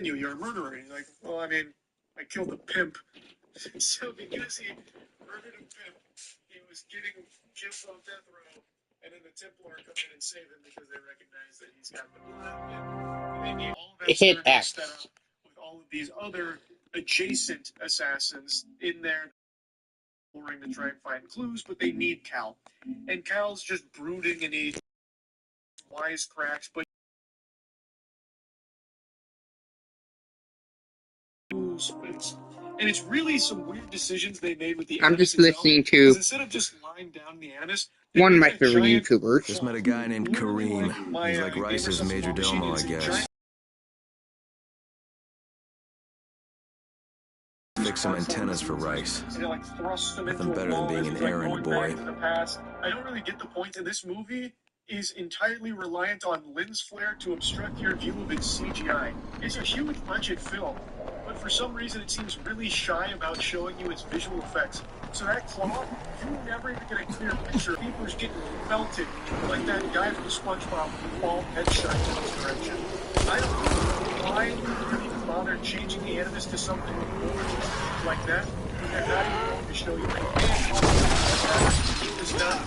you're a murderer. And he's like, well, I mean, I killed a pimp. So because he murdered a pimp, he was getting killed on death row, and then the Templar come in and save him because they recognize that he's got the blood. And they need all of that Hit synergy X. set up with all of these other adjacent assassins in there to try and find clues, but they need Cal. And Cal's just brooding and he wisecracks, but and it's really some weird decisions they made with the I'm Animus just itself. listening to Because instead of just lying down the Animus, one of my favorite YouTubers. Just met a guy named Kareem. He's like Rice's major domo, I guess. Fix some antennas for Rice. Nothing better than being an errand boy. I don't really get the point in this movie. Is entirely reliant on lens flare to obstruct your view of its CGI. It's a huge budget film, but for some reason it seems really shy about showing you its visual effects. So that claw, you never even get a clear picture. People's getting melted like that guy from SpongeBob with bald headshot in this direction. I don't know why you really bother changing the Animus to something more like that when they're not even going to show you anything. It's not.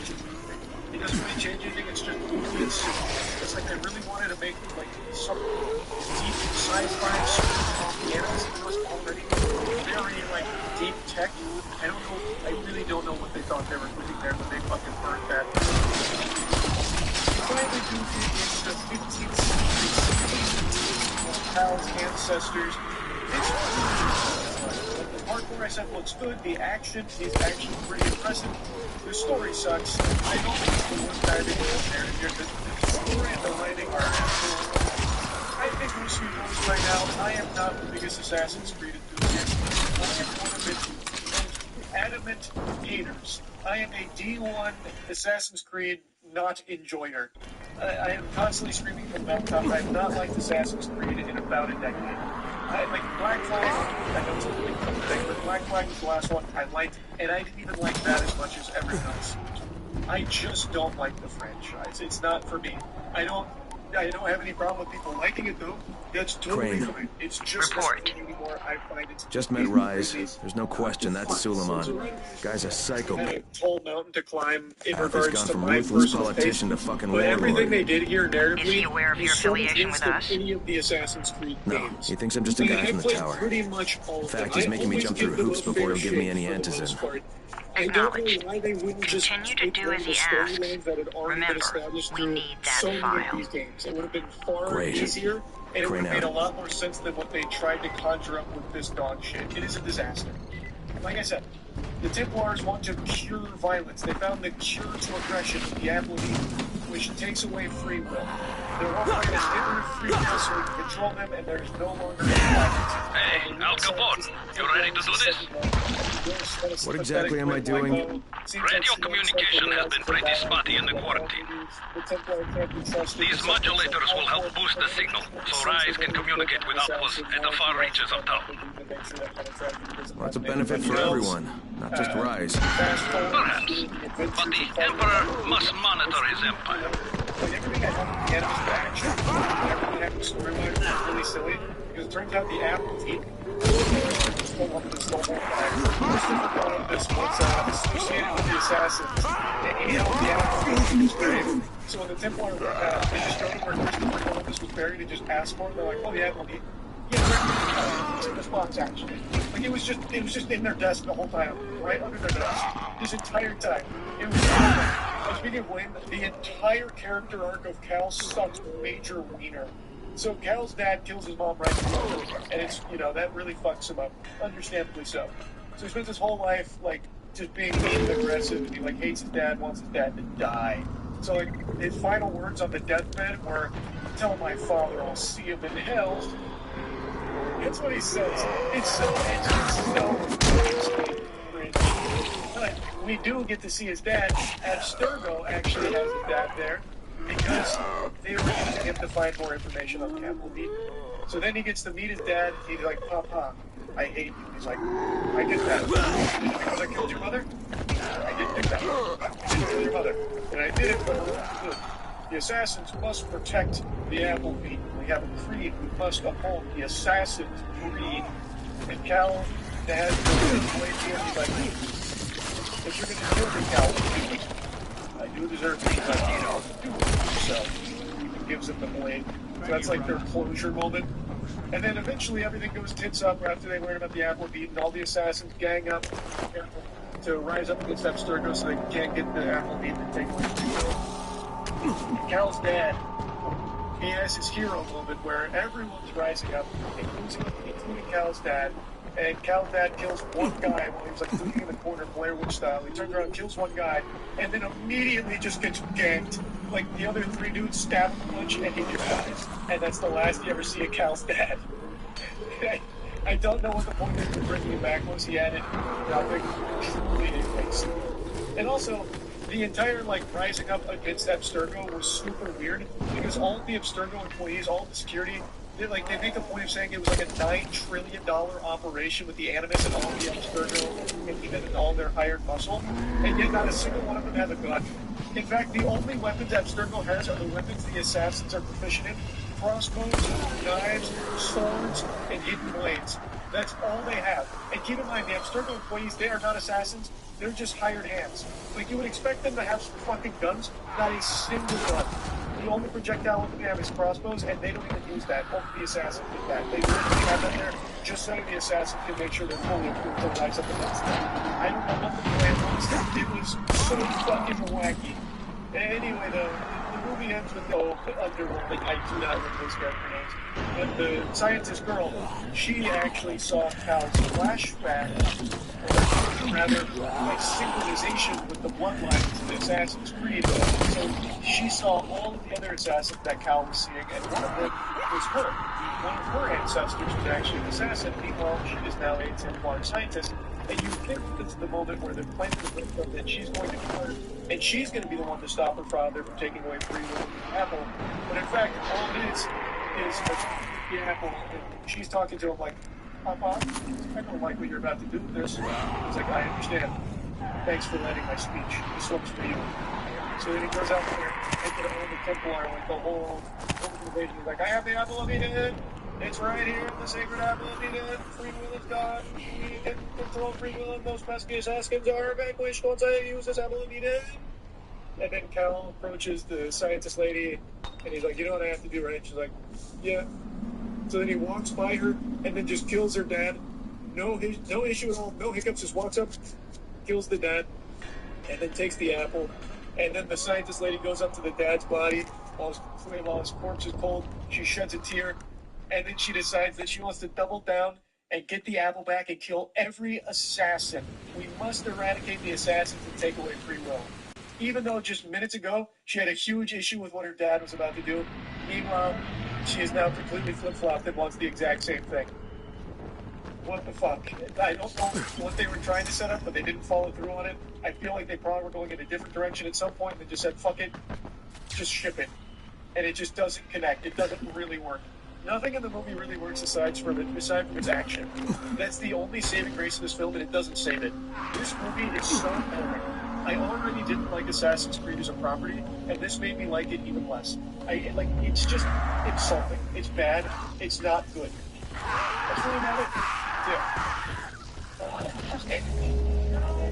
It doesn't really change anything, it's just it's like they really wanted to make like some deep sci-fi the Animus was already very like deep tech. I really don't know what they thought they were putting there, but they fucking burned that. Finally do the 15th century Cal's ancestors. The part where I said looks good, the action is actually pretty impressive. The story sucks. I don't think it's the worst diving in the narrative here. The story and the writing are absolutely. I think most of you know this by now. I am not the biggest Assassin's Creed enthusiast. I am one of its most adamant haters. I am a D1 Assassin's Creed not enjoyer. I am constantly screaming from the mountaintop. I have not liked Assassin's Creed in about a decade. I like Black Flag. I know it's a big thing, but Black Flag was the last one I liked, and I didn't even like that as much as everyone else. I just don't like the franchise. It's not for me. I don't have any problem with people liking it though. That's totally fine. It's just not for me anymore. I find it. Just met Rise. There's no question that's Suleiman. Guy's a psychopath. A tall mountain to climb in Half he's regards gone to from my ruthless personal politician taste. to fucking But everything warlord. they did here narratively is he aware of your affiliation with us? Any of the Assassin's Creed No, games. he thinks I'm just a guy from the tower. Pretty much all In of fact, them. he's making me jump through hoops before he'll give me any antizin. I don't know why they wouldn't just continue to do as he asks. Remember, we need that file. Games. It would have been far easier, and it would have made a lot more sense than what they tried to conjure up with this dog shit. It is a disaster. Like I said, the Templars want to cure violence. They found the cure to aggression, the apple of Eden, which takes away free will. They're offering us infinite free will so we can control them, and there's no longer any violence. Hey, Al Capone, you ready to do this? What exactly am I doing? Radio communication has been pretty spotty in the quarantine. These modulators will help boost the signal, so Rise can communicate with outposts at the far reaches of town. Well, it's a benefit for everyone, not just Rise. Perhaps, but the Emperor must monitor his empire. Everything I have to get is action. Everything I have to storyline is really silly, because it turns out the app is eating. This what's associated with the assassins. So when the Templar they just go to where Christopher Columbus was buried and just asked for it, they're like, oh yeah, well, it's a response actually. Like it was just in their desk the whole time, right under their desk, this entire time. It was and speaking of Wayne, the entire character arc of Cal sucks major wiener. So Cal's dad kills his mom right before, and it's, that really fucks him up, understandably so. So he spends his whole life, like, just being mean and aggressive, and he, like, hates his dad, wants his dad to die. So, like, his final words on the deathbed were, tell my father I'll see him in hell. That's what he says. It's so cringe. But we do get to see his dad. Abstergo actually has his dad there, because they were using him to find more information on Campbell Eden. So then he gets to meet his dad. He's like, Papa, I hate you. He's like, I did that. Because I killed your mother? I didn't do that. I didn't kill your mother. And I did it for her good. The assassins must protect the apple beat. we have a creed we must uphold, the Assassin's Creed. And Cal, Dad, he's like, if you're gonna kill me, Cal, I do deserve to be like, so he gives him the blade. So that's like their closure moment. And then eventually everything goes tits up after they learn about the apple beaten. All the assassins gang up to rise up against Abstergo so they can't get the apple beaten and take away the Cal's dad, he has his hero moment where everyone's rising up, including Cal's dad. And Cal's dad kills one guy while he was like looking in the corner, Blair Witch style. He turns around, kills one guy, and then immediately just gets ganked. Like the other three dudes stab him a bunch, and he just dies. And that's the last you ever see of Cal's dad. I don't know what the point of bringing him back was. He added nothing. And also, the entire like rising up against Abstergo was super weird because all of the Abstergo employees, all of the security, they make a point of saying it was like a $9 trillion operation with the Animus and all the Abstergo and even all their hired muscle, and yet not a single one of them has a gun. In fact, the only weapons Abstergo has are the weapons the assassins are proficient in: crossbows, knives, swords, and hidden blades. That's all they have. And keep in mind, the Abstergo employees, they are not assassins, they're just hired hands. Like, you would expect them to have some fucking guns, not a single gun. The only projectile weapon they have is crossbows, and they don't even use that. Only the assassins did that. They literally have that there just so the assassins can make sure they're fully equipped to rise up against them. I don't know what the plan was. It was so fucking wacky. Anyway, the movie ends with the underworld. Like, I do not remember those character names. But the scientist girl, she actually saw Cal's flashback, or rather, like synchronization with the bloodlines of the Assassin's Creed. So she saw all of the other assassins that Cal was seeing, and one of them was her. One of her ancestors was actually an assassin. Meanwhile, she is now a Templar scientist. And you think this is the moment where they're planting the breadcrumb that she's going to kill her, and she's going to be the one to stop her father from taking away free will from the apple. But in fact, all it is the apple, and she's talking to him like, Papa, I don't like what you're about to do with this. He's like, I understand. Thanks for letting my speech. This one's for you. So then he goes out there and get all the Templar, like the whole invasion. He's like, I have the apple of Eden. It's right here, the sacred apple of Eden. Free will is God. We can control free will, and those pesky assassins are vanquished once I use this apple of Eden. And then Cal approaches the scientist lady, and he's like, you know what I have to do, right? She's like, yeah. So then he walks by her, and then just kills her dad. No issue at all, no hiccups, just walks up, kills the dad, and then takes the apple. And then the scientist lady goes up to the dad's body while his corpse is cold. She sheds a tear, and then she decides that she wants to double down and get the apple back and kill every assassin. We must eradicate the assassins and take away free will. Even though just minutes ago, she had a huge issue with what her dad was about to do. Meanwhile, she is now completely flip-flopped and wants the exact same thing. What the fuck? I don't know what they were trying to set up, but they didn't follow through on it. I feel like they probably were going in a different direction at some point, and they just said, fuck it, just ship it. And it just doesn't connect. It doesn't really work. Nothing in the movie really works aside from its action. That's the only saving grace of this film, and it doesn't save it. This movie is so boring. I already didn't like Assassin's Creed as a property, and this made me like it even less. It's just insulting. It's bad. It's not good. That's really not it. Yeah.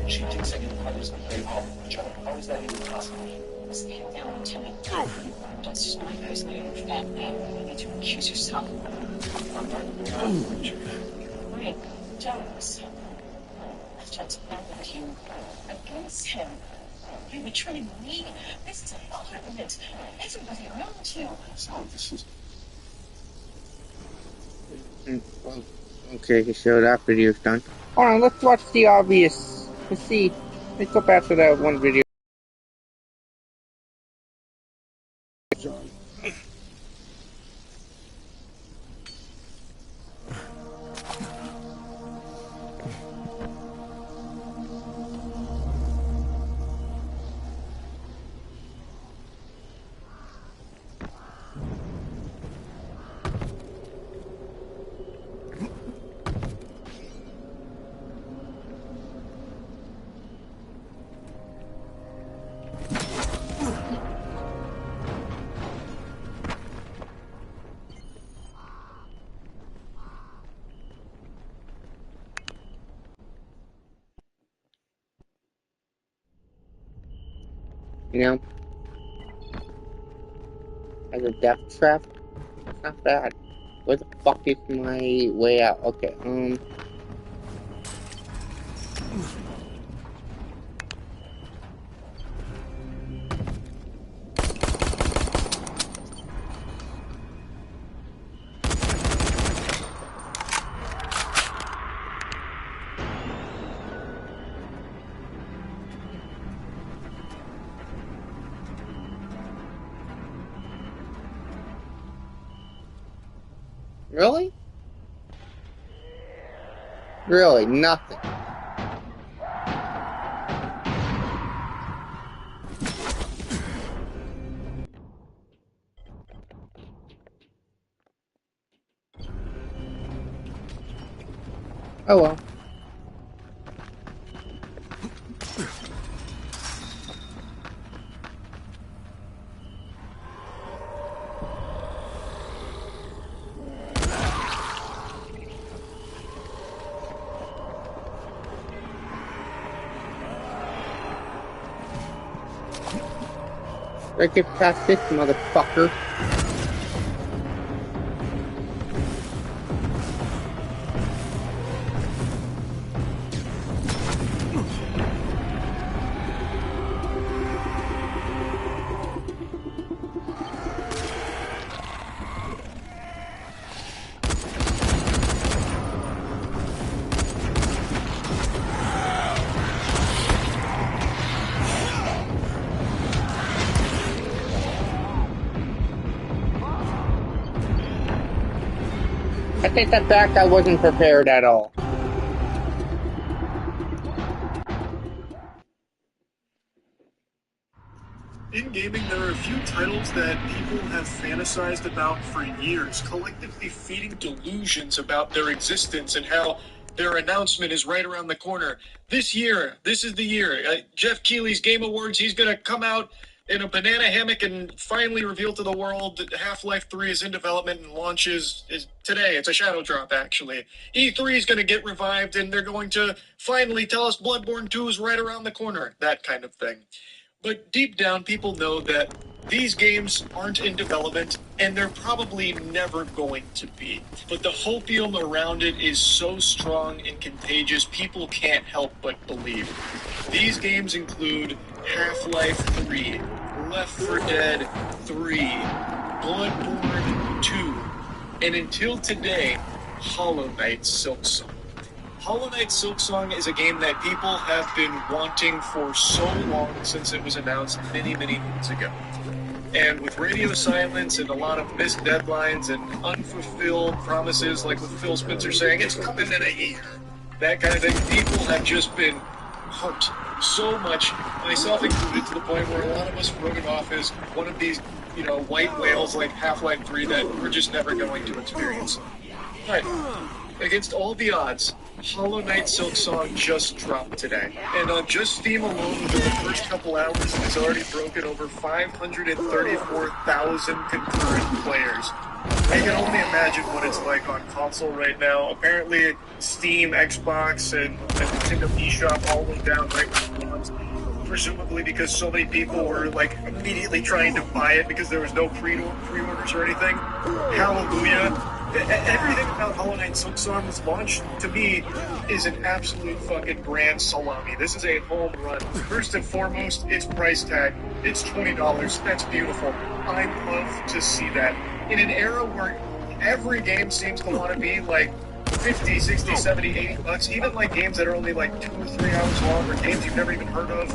She thinks I can others and play home with each other. How is that even possible? Stand down, Timmy. That's just my personal family. You need to accuse yourself. Wait, Jonas. I've tried to find you against him. You betrayed me. This is an argument. Everybody around you. So this is... Okay, so that video's done. Hold on, let's watch the obvious. Let's see. Let's go back to that one video. You know? As a death trap? It's not bad. Where the fuck is my way out? Okay, Really? Really, nothing. Oh well. I get past this motherfucker. I take that back, I wasn't prepared at all. In gaming, there are a few titles that people have fantasized about for years, collectively feeding delusions about their existence and how their announcement is right around the corner. This year, this is the year. Jeff Keighley's Game Awards, he's going to come out in a banana hammock and finally reveal to the world that Half-Life 3 is in development and launches is today. It's a shadow drop, actually. E3 is going to get revived, and they're going to finally tell us Bloodborne 2 is right around the corner. That kind of thing. But deep down, people know that these games aren't in development, and they're probably never going to be. But the hopium around it is so strong and contagious, people can't help but believe. These games include Half-Life 3, Left 4 Dead 3, Bloodborne 2, and until today, Hollow Knight Silksong. Hollow Knight Silksong is a game that people have been wanting for so long since it was announced many, many months ago. And with radio silence and a lot of missed deadlines and unfulfilled promises, like with Phil Spencer saying, it's coming in a year, that kind of thing, people have just been hurt so much, myself included, to the point where a lot of us wrote it off as one of these, white whales like Half-Life 3 that we're just never going to experience. But against all the odds, Hollow Knight Silksong just dropped today. And on just Steam alone, within the first couple hours, it has already broken over 534,000 concurrent players. I can only imagine what it's like on console right now. Apparently, Steam, Xbox, and the Nintendo eShop all went down right when it launched. Presumably because so many people were, immediately trying to buy it because there was no pre-orders or anything. Hallelujah. Everything about Hollow Knight Silksong was launched, to me, is an absolute fucking grand salami. This is a home run. First and foremost, its price tag. It's $20. That's beautiful. I love to see that. In an era where every game seems to want to be 50, 60, 70, 80 bucks, even games that are only 2 or 3 hours long, or games you've never even heard of,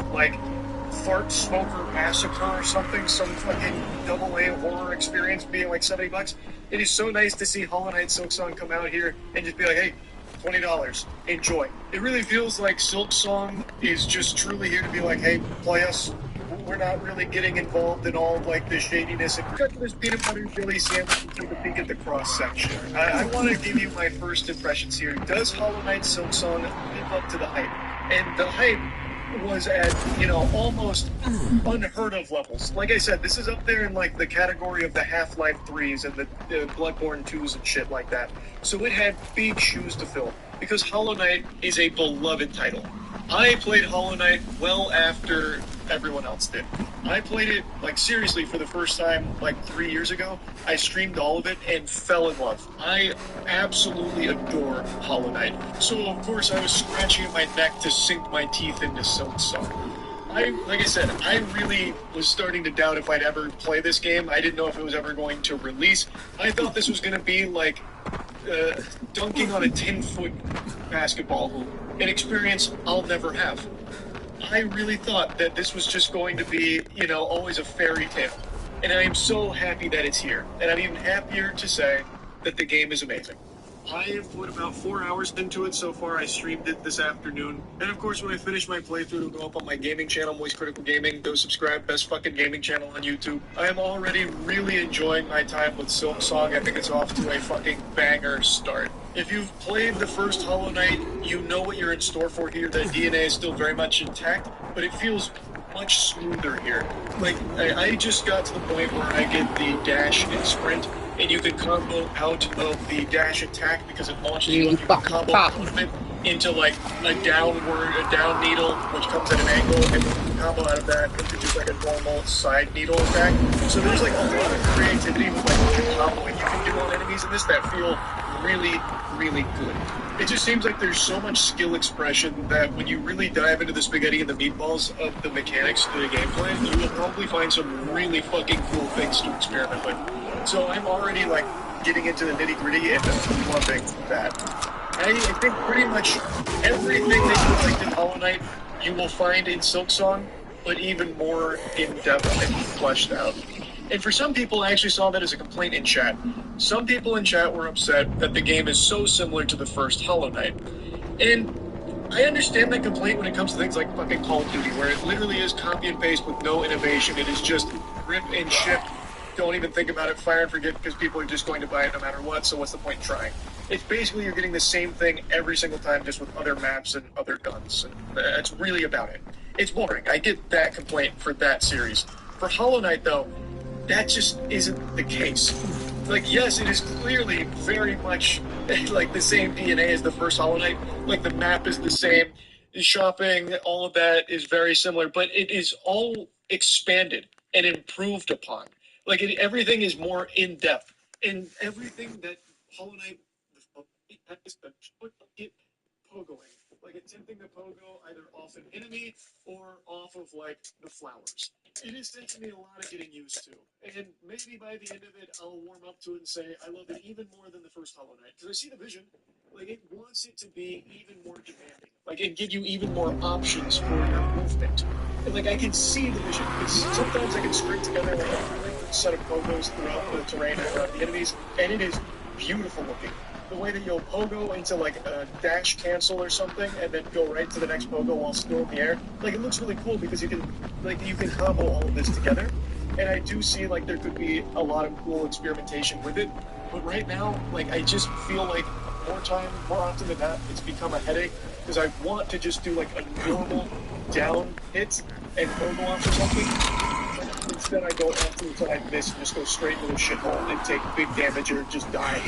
Fart Smoker Massacre or something, some fucking AA horror experience being $70 bucks. It is so nice to see Hollow Knight Silksong come out here and just be like, hey, $20, enjoy. It really feels like Silksong is just truly here to be like, hey, play us. We're not really getting involved in all the shadiness. And cut to this peanut butter and jelly sandwich and take a peek at the cross section. I want to give you my first impressions here. Does Hollow Knight Silksong live up to the hype? And the hype was at, almost unheard of levels. Like I said, this is up there in the category of the Half-Life 3s and the Bloodborne 2s and shit like that. So it had big shoes to fill, because Hollow Knight is a beloved title. I played Hollow Knight well after everyone else did. I played it, like, seriously for the first time, like, 3 years ago. I streamed all of it and fell in love. I absolutely adore Hollow Knight. So, of course, I was scratching at my neck to sink my teeth into Silksong. Like I said, I really was starting to doubt if I'd ever play this game. I didn't know if it was ever going to release. I thought this was going to be like dunking on a 10-foot basketball hoop, an experience I'll never have. I really thought that this was just going to be, you know, always a fairy tale. And I am so happy that it's here. And I'm even happier to say that the game is amazing. I have put about 4 hours into it so far. I streamed it this afternoon. And of course, when I finish my playthrough, it'll go up on my gaming channel, Moist Critical Gaming. Go subscribe, best fucking gaming channel on YouTube. I am already really enjoying my time with Silksong. I think it's off to a fucking banger start. If you've played the first Hollow Knight, you know what you're in store for here. The DNA is still very much intact, but it feels much smoother here. Like, I just got to the point where I get the dash and sprint, and you can combo out of the dash attack because it launches you, and you can combo out of it into like a down needle, which comes at an angle, and you can combo out of that into just like a normal side needle attack. So there's like a lot of creativity with like the comboing you can do on enemies in this that feel really, really good. It just seems like there's so much skill expression that when you really dive into the spaghetti and the meatballs of the mechanics of the gameplay, you will probably find some really fucking cool things to experiment with. So I'm already like getting into the nitty gritty and I'm loving that. I think pretty much everything that you liked in Hollow Knight you will find in Silksong, but even more in depth and fleshed out. And for some people, I actually saw that as a complaint in chat. Some people in chat were upset that the game is so similar to the first Hollow Knight. And I understand that complaint when it comes to things like fucking Call of Duty, where it literally is copy and paste with no innovation. It is just rip and ship. Don't even think about it, fire and forget, because people are just going to buy it no matter what, so what's the point in trying? It's basically you're getting the same thing every single time, just with other maps and other guns. And that's really about it. It's boring. I get that complaint for that series. For Hollow Knight, though, that just isn't the case. Like, yes, it is clearly very much like the same DNA as the first Hollow Knight. Like, the map is the same, the shopping, all of that is very similar, but it is all expanded and improved upon. Like, everything is more in-depth. And everything that Hollow Knight is pogoing. Like, attempting to pogo either off an enemy or off of, like, the flowers. It has taken me a lot of getting used to. And maybe by the end of it, I'll warm up to it and say I love it even more than the first Hollow Knight. Because I see the vision. Like, it wants it to be even more demanding. Like, it give you even more options for your movement. And, like, I can see the vision. Sometimes I can string together like a set of pogos throughout the terrain and around the enemies, and it is beautiful looking. The way that you'll pogo into like a dash cancel or something and then go right to the next pogo while still in the air. Like, it looks really cool because you can combo all of this together. And I do see like there could be a lot of cool experimentation with it. But right now, like, I just feel like more often than not, it's become a headache because I want to just do like a normal down hit and pogo off or something. Instead, I go off to the side and miss and just go straight into the shithole and take big damage or just die.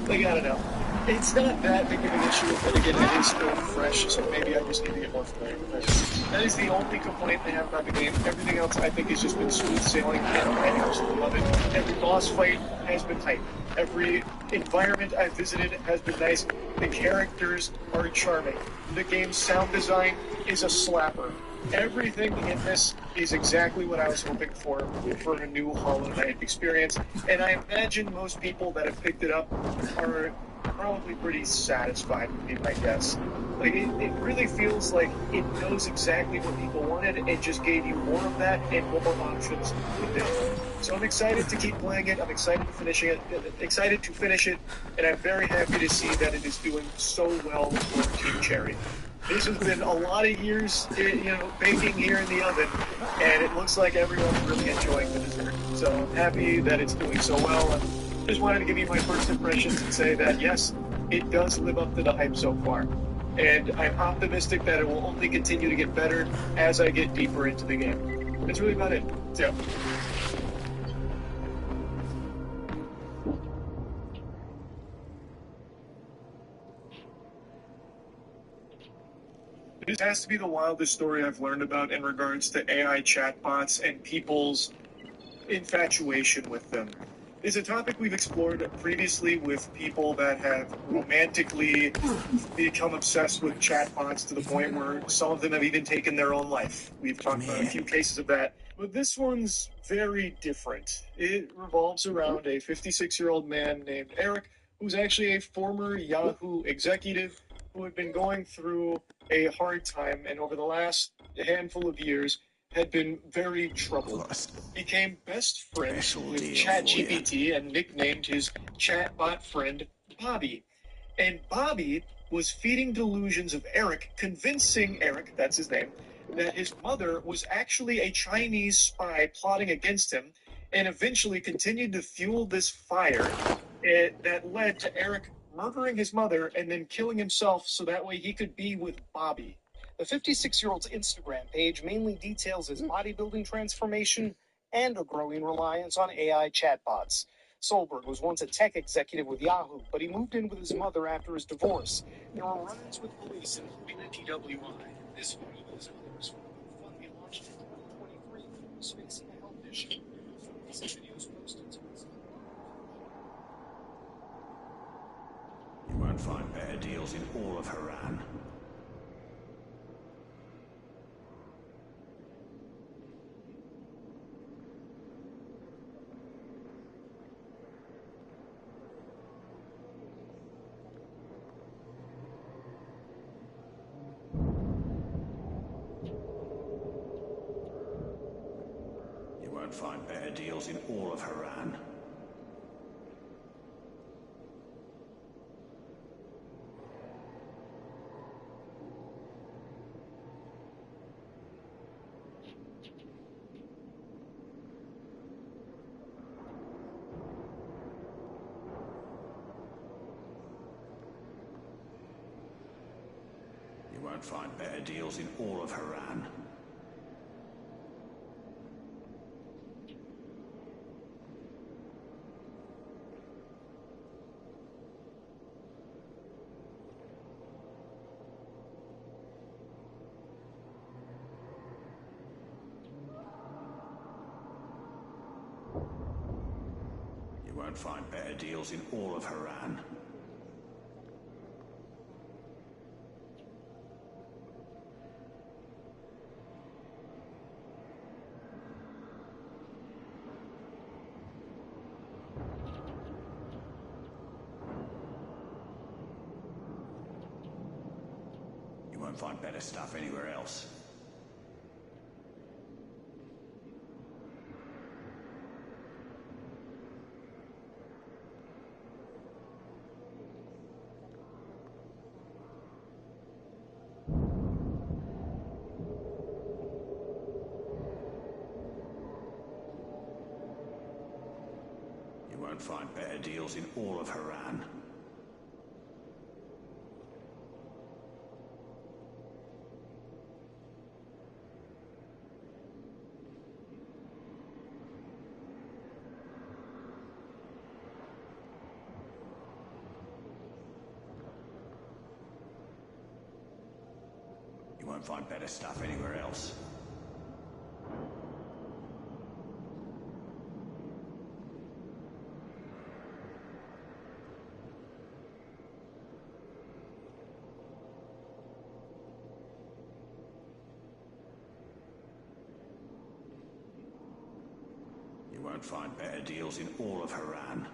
Like, I don't know. It's not that big of an issue, but again, it is still fresh, so maybe I just need to get more familiar with it. That is the only complaint I have about the game. Everything else, I think, has just been smooth sailing, and I absolutely love it. Every boss fight has been hype. Every environment I've visited has been nice. The characters are charming. The game's sound design is a slapper. Everything in this is exactly what I was hoping for a new Hollow Knight experience, and I imagine most people that have picked it up are probably pretty satisfied, would be my guess. Like, it really feels like it knows exactly what people wanted and just gave you more of that and more options within it. So I'm excited to keep playing it, I'm excited to finish it, and I'm very happy to see that it is doing so well for Team Cherry. This has been a lot of years, baking here in the oven, and it looks like everyone's really enjoying the dessert. So I'm happy that it's doing so well, and just wanted to give you my first impressions and say that, yes, it does live up to the hype so far. And I'm optimistic that it will only continue to get better as I get deeper into the game. That's really about it. So. This has to be the wildest story I've learned about in regards to AI chatbots and people's infatuation with them. It's a topic we've explored previously with people that have romantically become obsessed with chatbots to the point where some of them have even taken their own life. We've talked about a few cases of that. But this one's very different. It revolves around a 56-year-old man named Eric, who's actually a former Yahoo executive who had been going through a hard time and over the last handful of years had been very troubled. Became best friends with ChatGPT and nicknamed his chatbot friend Bobby. And Bobby was feeding delusions of Eric, convincing Eric, that's his name, that his mother was actually a Chinese spy plotting against him, and eventually continued to fuel this fire that led to Eric murdering his mother and then killing himself so that way he could be with Bobby. The 56-year-old's Instagram page mainly details his bodybuilding transformation and a growing reliance on AI chatbots. Solberg was once a tech executive with Yahoo, but he moved in with his mother after his divorce. There were run-ins with police, including the DWI. This photo of his mother was from a GoFundMe launched in 2023. He was facing a health issue. Recent videos posted to his... You won't find better deals in all of Haran. Find better deals in all of Haran. You won't find better deals in all of Haran. You won't find better deals in all of Haran. You won't find better stuff anywhere else. You won't find better deals in all of Haran. You won't find better stuff anywhere else. You won't find better deals in all of Haran.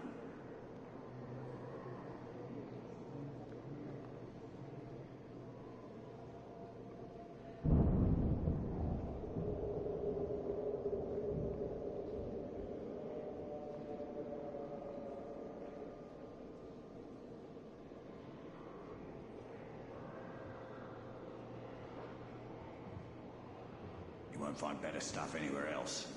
You won't find better stuff anywhere else.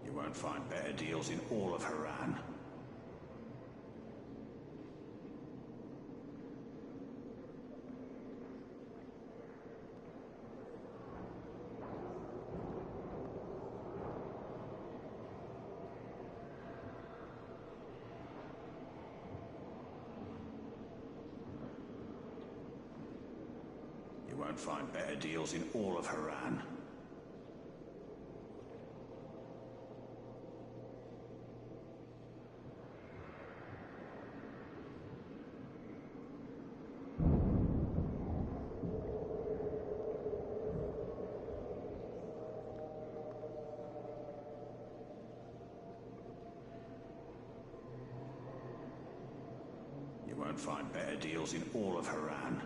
You won't find better deals in all of Haran. You won't find better deals in all of Haran. You won't find better deals in all of Haran.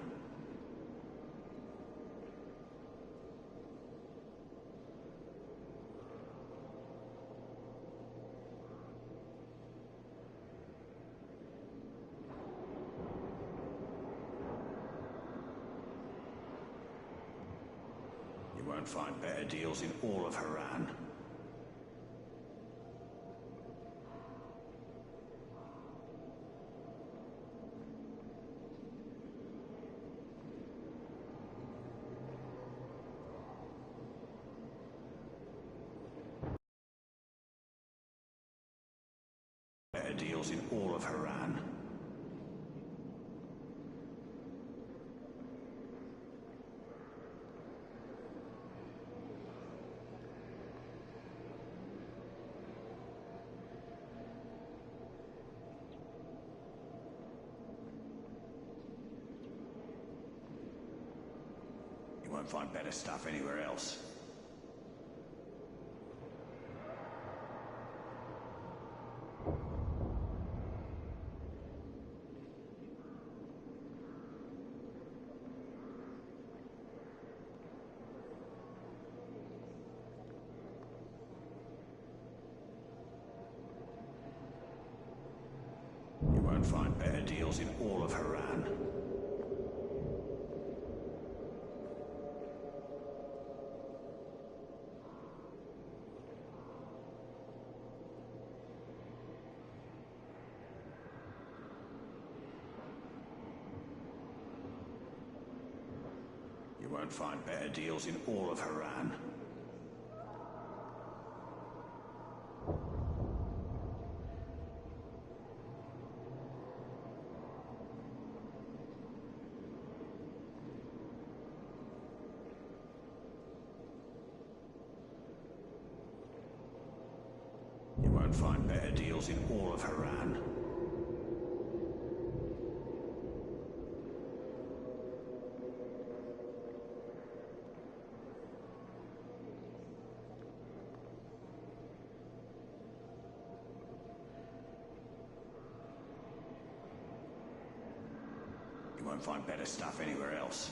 You won't find better deals in all of Haran. Better deals in all of Haran. You won't find better stuff anywhere else. You won't find better deals in all of Haran. You won't find better deals in all of Haran. You won't find better deals in all of Haran. You won't find better stuff anywhere else.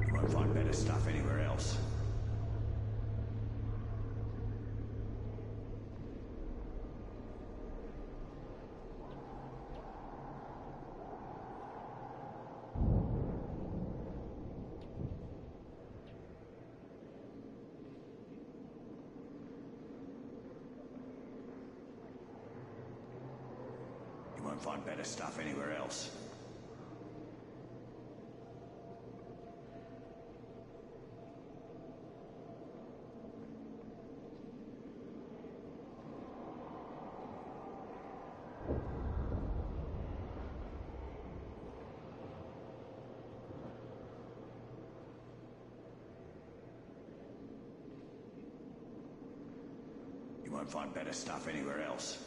You won't find better stuff anywhere else. You won't find better stuff anywhere else. You won't find better stuff anywhere else.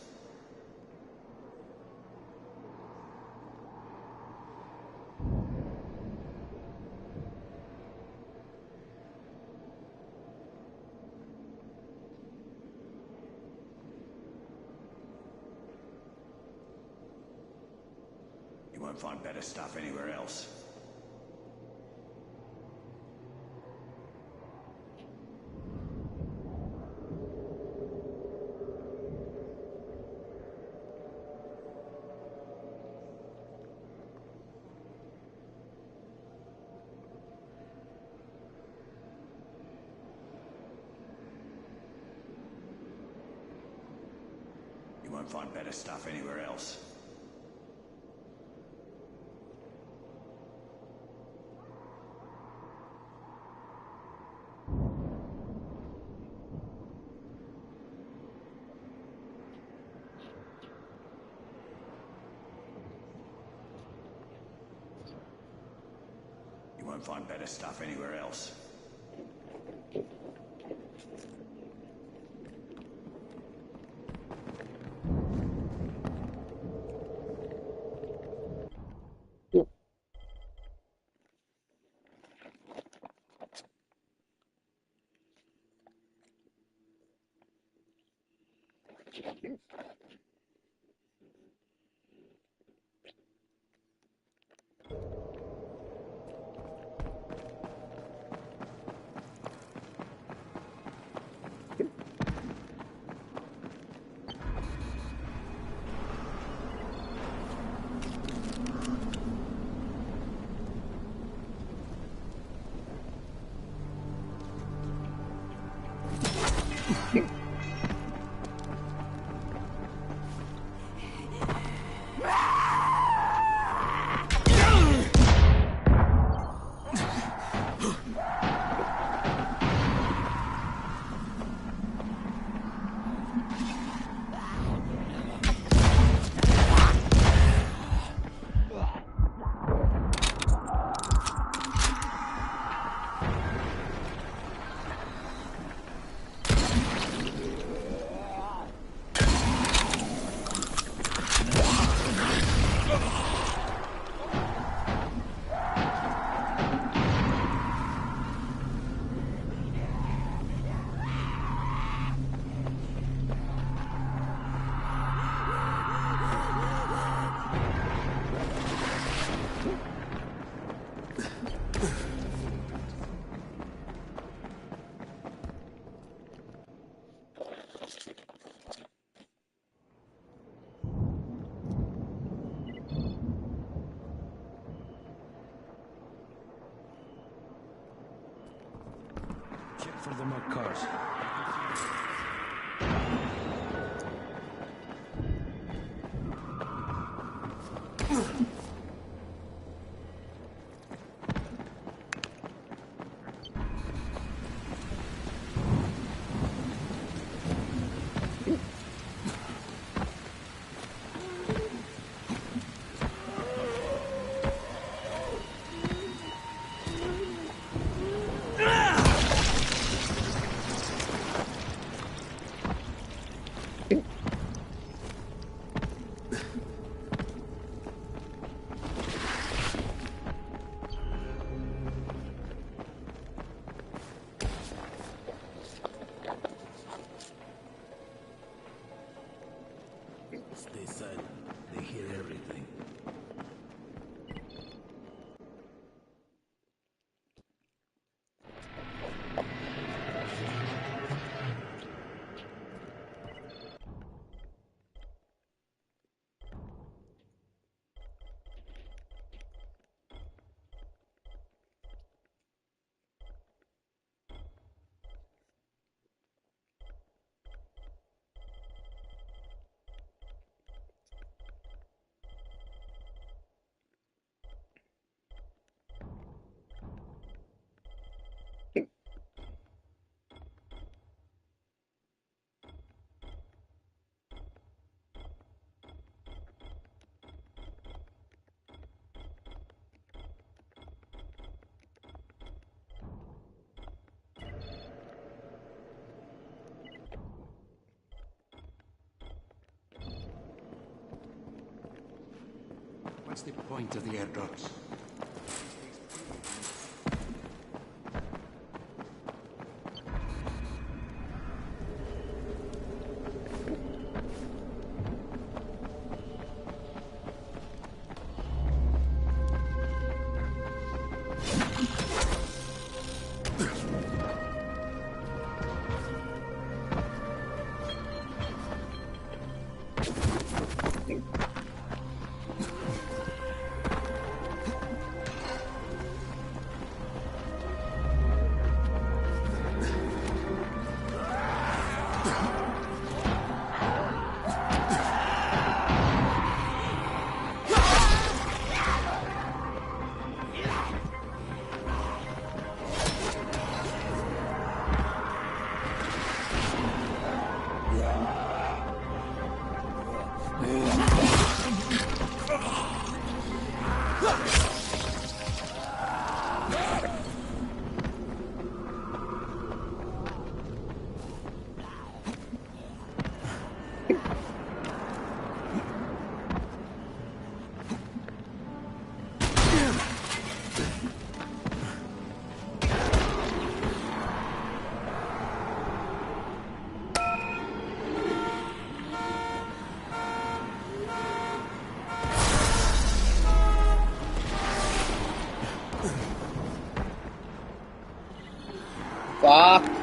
You You won't find better stuff anywhere else. You won't find better stuff anywhere else. You won't find better stuff anywhere else. Check for the marked cars. Stay silent. They hear everything. What's the point of the airdrops? Fuck.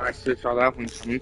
Nicely saw that one coming.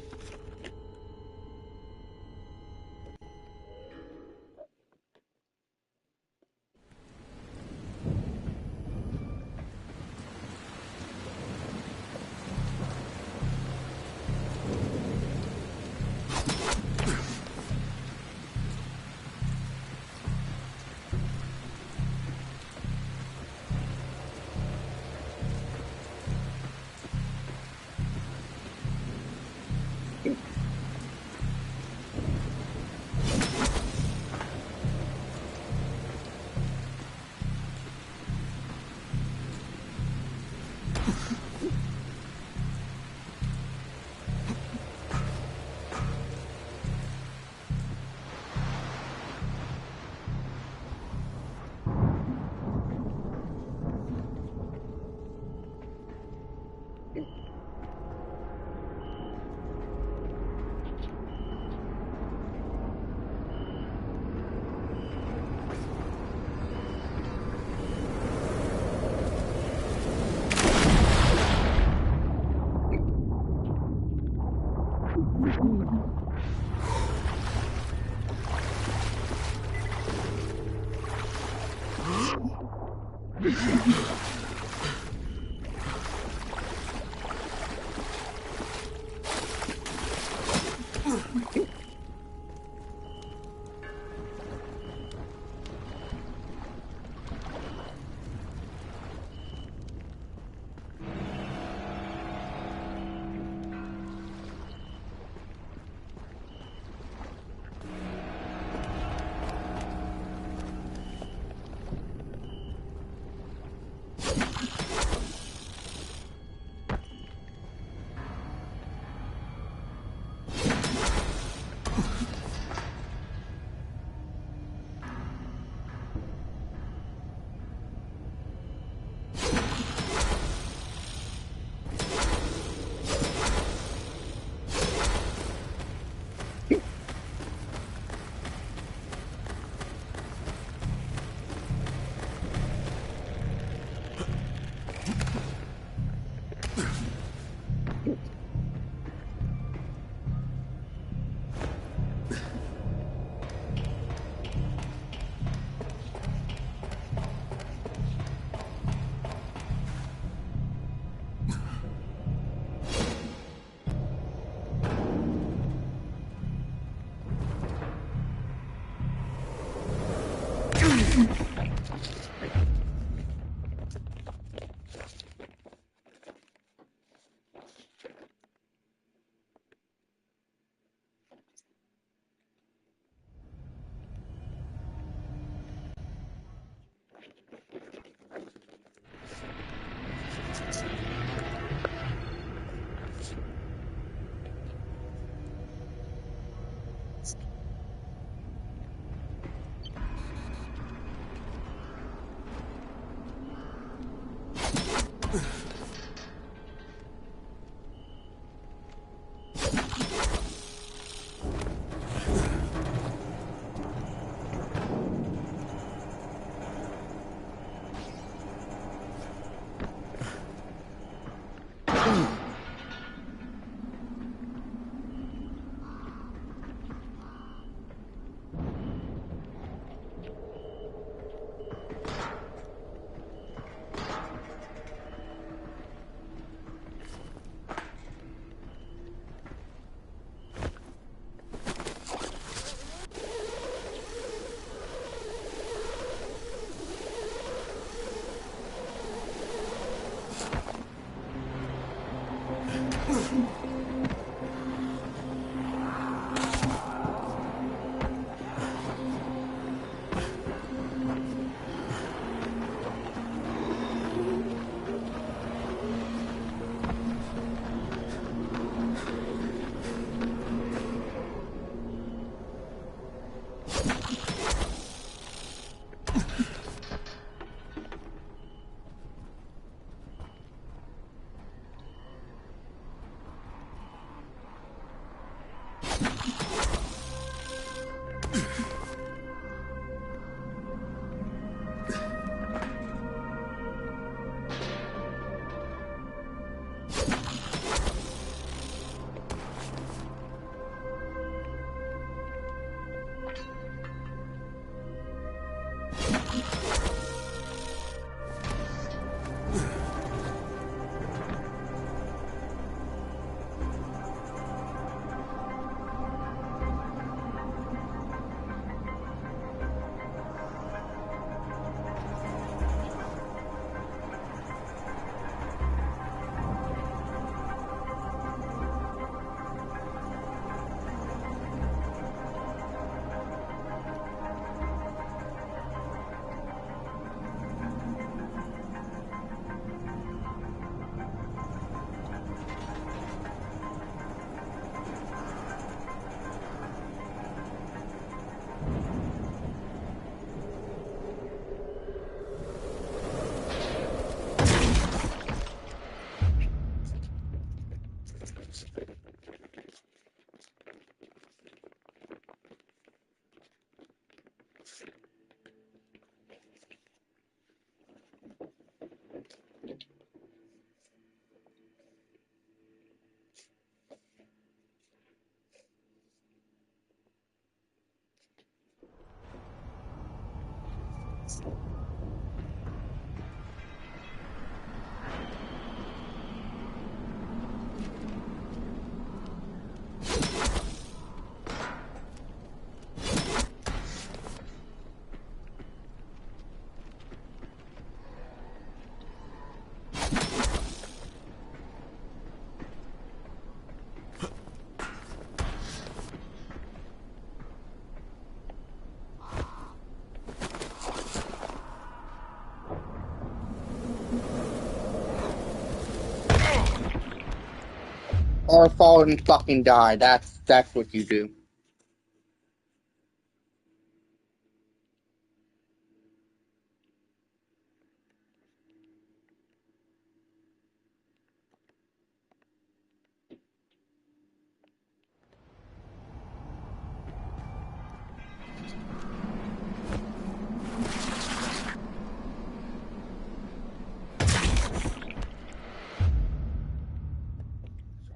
or fall and fucking die. That's what you do.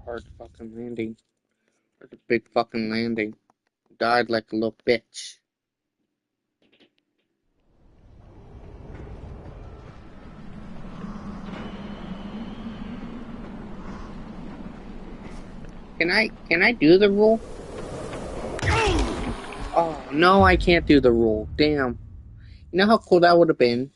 Hard fucking landing. That's a big fucking landing. Died like a little bitch. Can I do the rule? Oh no, I can't do the rule. Damn. You know how cool that would have been?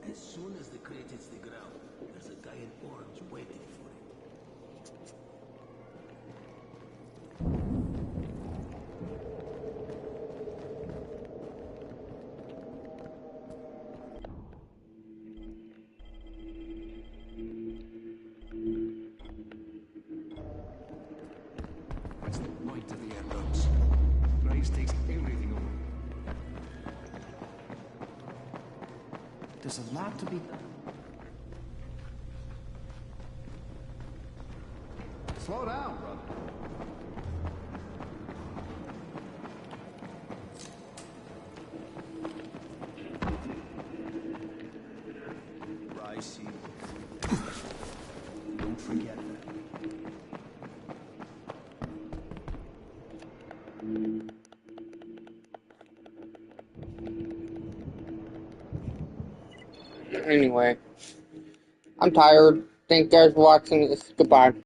As soon as the crate hits the ground, there's a guy in orange waiting for it. What's the point of the airdrops? Grace takes everything away. There's a lot to be done. Slow down, brother. Ricey. Don't forget that. Anyway, I'm tired. Thank you guys for watching this. Goodbye.